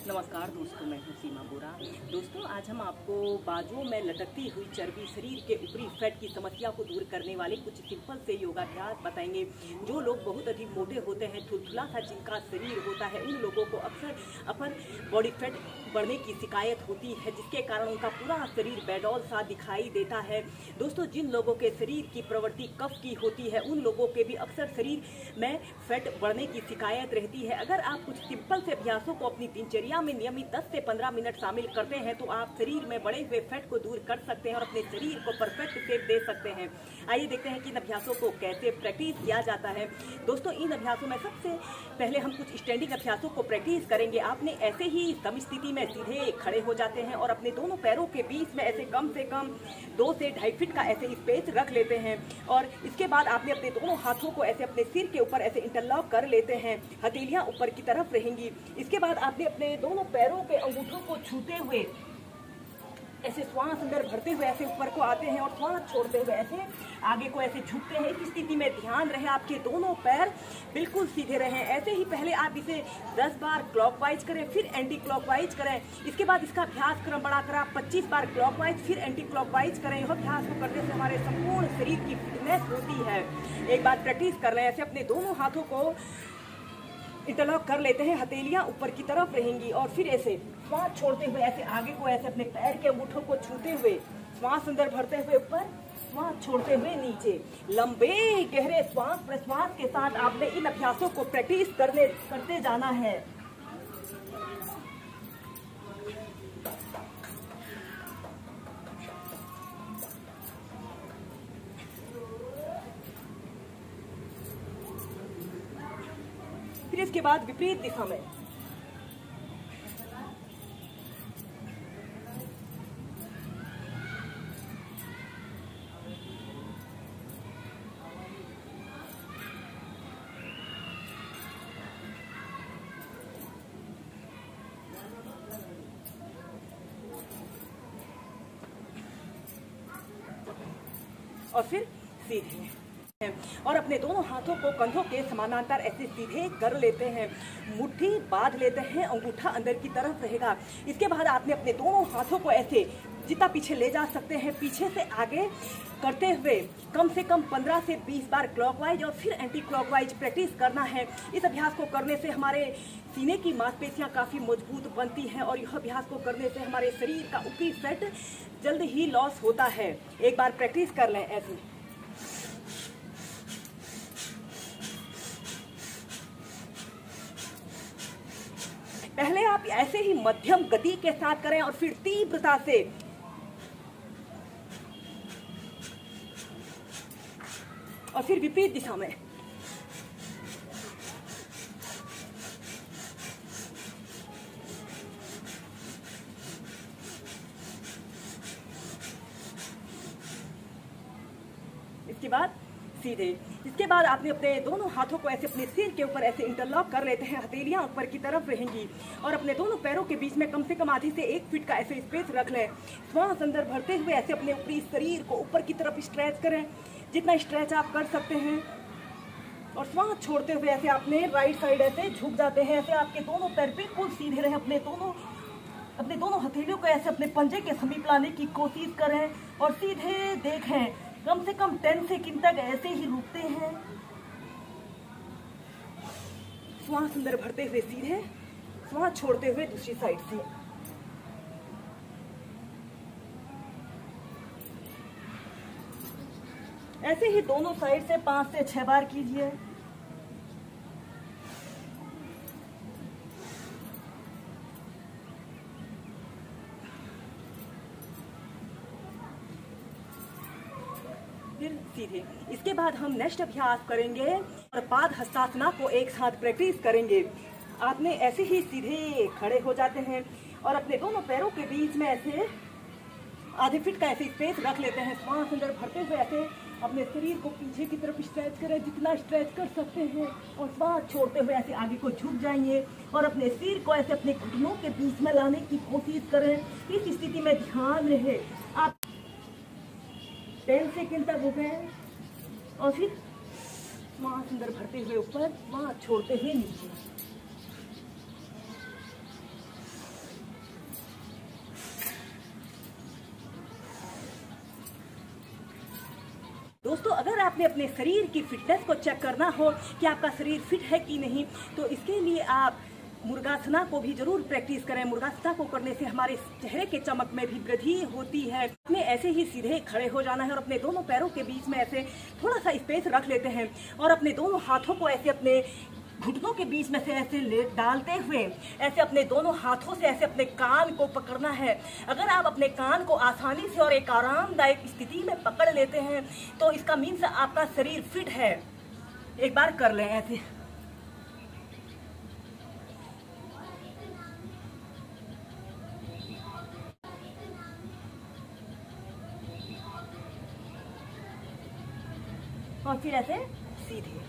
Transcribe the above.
नमस्कार दोस्तों, मैं हूं सीमा बोरा। दोस्तों, आज हम आपको बाजुओं में लटकती हुई चर्बी, शरीर के ऊपरी फैट की समस्या को दूर करने वाले कुछ सिंपल से योगाभ्यास बताएंगे। जो लोग बहुत अधिक मोटे होते हैं, थुलथुला सा जिनका शरीर होता है, उन लोगों को अक्सर अपर बॉडी फैट बढ़ने की शिकायत होती है, जिसके कारण उनका पूरा शरीर बेडौल सा दिखाई देता है। दोस्तों, जिन लोगों के शरीर की प्रवृत्ति कफ की होती है, उन लोगों के भी अक्सर शरीर में फैट बढ़ने की शिकायत रहती है। अगर आप कुछ सिंपल से अभ्यासों को अपनी दिनचर्या में नियमित 10 से 15 मिनट शामिल करते हैं, तो आप शरीर में बढ़े हुए फैट को दूर कर सकते हैं और अपने शरीर को परफेक्ट शेप दे सकते हैं। आइए देखते हैं कि इन अभ्यासों को कैसे प्रैक्टिस किया जाता है। दोस्तों, इन अभ्यासों में सबसे पहले हम कुछ स्टैंडिंग अभ्यासों को प्रैक्टिस करेंगे। आपने ऐसे ही सम स्थिति में सीधे खड़े हो जाते हैं और अपने दोनों पैरों के बीच में ऐसे कम से कम 2 से 2.5 फीट का ऐसे स्पेस रख लेते हैं। और इसके बाद आपने अपने दोनों हाथों को ऐसे अपने सिर के ऊपर ऐसे इंटरलॉक कर लेते हैं। हथेलियां ऊपर की तरफ रहेंगी। इसके बाद आपने अपने दोनों पैरों के अंगूठों को छूते हुए ऐसे श्वास अंदर भरते हुए ऐसे ऊपर को आते हैं और श्वास छोड़ते हुए ऐसे आगे को ऐसे झुकते हैं। इस स्थिति में ध्यान रहे आपके दोनों पैर बिल्कुल सीधे रहें। ऐसे ही पहले आप इसे 10 बार क्लॉकवाइज करें, फिर एंटी क्लॉकवाइज करें। इसके बाद इसका अभ्यास क्रम बढ़ाकर आप 25 बार क्लॉकवाइज फिर एंटी क्लॉकवाइज करें। यह अभ्यास को करने से हमारे संपूर्ण शरीर की फिटनेस होती है। एक बार प्रैक्टिस कर लें। ऐसे अपने दोनों हाथों को इंटरलॉक कर लेते हैं, हथेलियां ऊपर की तरफ रहेंगी और फिर ऐसे श्वास छोड़ते हुए ऐसे आगे को ऐसे अपने पैर के अंगूठों को छूते हुए श्वास अंदर भरते हुए ऊपर, श्वास छोड़ते हुए नीचे। लंबे गहरे श्वास प्रश्वास के साथ आपने इन अभ्यासों को प्रैक्टिस करते जाना है। फिर इसके बाद विपरीत दिशा में और फिर सीधे और अपने दोनों हाथों को कंधों के समानांतर ऐसे सीधे कर लेते हैं। मुट्ठी बांध लेते हैं, अंगूठा अंदर की तरफ रहेगा। इसके बाद आपने अपने दोनों हाथों को ऐसे जितना पीछे ले जा सकते हैं, पीछे से आगे करते हुए कम से कम 15 से 20 बार क्लॉकवाइज और फिर एंटी क्लॉकवाइज प्रैक्टिस करना है। इस अभ्यास को करने से हमारे सीने की मांसपेशियां काफ़ी मजबूत बनती हैं और यह अभ्यास को करने से हमारे शरीर का ऊपरी फैट जल्द ही लॉस होता है। एक बार प्रैक्टिस कर लें ऐसे। पहले आप ऐसे ही मध्यम गति के साथ करें और फिर तीव्रता से और फिर विपरीत दिशा में। इसके बाद सीधे। इसके बाद आपने अपने दोनों हाथों को ऐसे अपने सिर के ऊपर ऐसे इंटरलॉक कर लेते हैं, हथेलियां ऊपर की तरफ रहेंगी और अपने दोनों पैरों के बीच में कम से कम आधे से 1 फीट का ऐसे स्पेस रख लें। श्वास अंदर भरते हुए ऐसे अपने ऊपरी शरीर को ऊपर की तरफ स्ट्रेच करें, जितना स्ट्रेच आप कर सकते हैं और श्वास छोड़ते हुए ऐसे आपने राइट साइड ऐसे झुक जाते हैं। ऐसे आपके दोनों पैर बिल्कुल सीधे रहे। अपने दोनों हथेलियों को ऐसे अपने पंजे के समीप लाने की कोशिश करें और सीधे देखें। कम से कम 10 सेकंड तक ऐसे ही रुकते हैं। श्वास अंदर भरते हुए सीधे, श्वास छोड़ते हुए दूसरी साइड से। ऐसे ही दोनों साइड से 5 से 6 बार कीजिए। फिर सीधे। इसके बाद हम नेक्स्ट अभ्यास करेंगे और पाद हस्तासना को एक साथ प्रैक्टिस करेंगे। आपने ऐसे ही सीधे खड़े हो जाते हैं और अपने दोनों पैरों के बीच में ऐसे आधे फीट का ऐसे स्पेस रख लेते हैं। श्वास अंदर भरते हुए ऐसे अपने शरीर को पीछे की तरफ स्ट्रेच करें, जितना स्ट्रेच कर सकते हैं और श्वास छोड़ते हुए ऐसे आगे को झुक जाइए और अपने सिर को ऐसे अपने घुटनों के बीच में लाने की कोशिश करें। इस स्थिति में ध्यान रहे। आप 10 सेकंड तक रुकें और फिर श्वास अंदर भरते हुए ऊपर, श्वास छोड़ते हुए नीचे। दोस्तों, अगर आपने अपने शरीर की फिटनेस को चेक करना हो कि आपका शरीर फिट है कि नहीं, तो इसके लिए आप मुर्गासना को भी जरूर प्रैक्टिस करें। मुर्गासना को करने से हमारे चेहरे के चमक में भी वृद्धि होती है। हमें ऐसे ही सीधे खड़े हो जाना है और अपने दोनों पैरों के बीच में ऐसे थोड़ा सा स्पेस रख लेते हैं और अपने दोनों हाथों को ऐसे अपने घुटनों के बीच में से ऐसे डालते हुए ऐसे अपने दोनों हाथों से ऐसे अपने कान को पकड़ना है। अगर आप अपने कान को आसानी से और एक आरामदायक स्थिति में पकड़ लेते हैं तो इसका मीन्स आपका शरीर फिट है। एक बार कर लें ऐसे। और फिर ऐसे सीधे।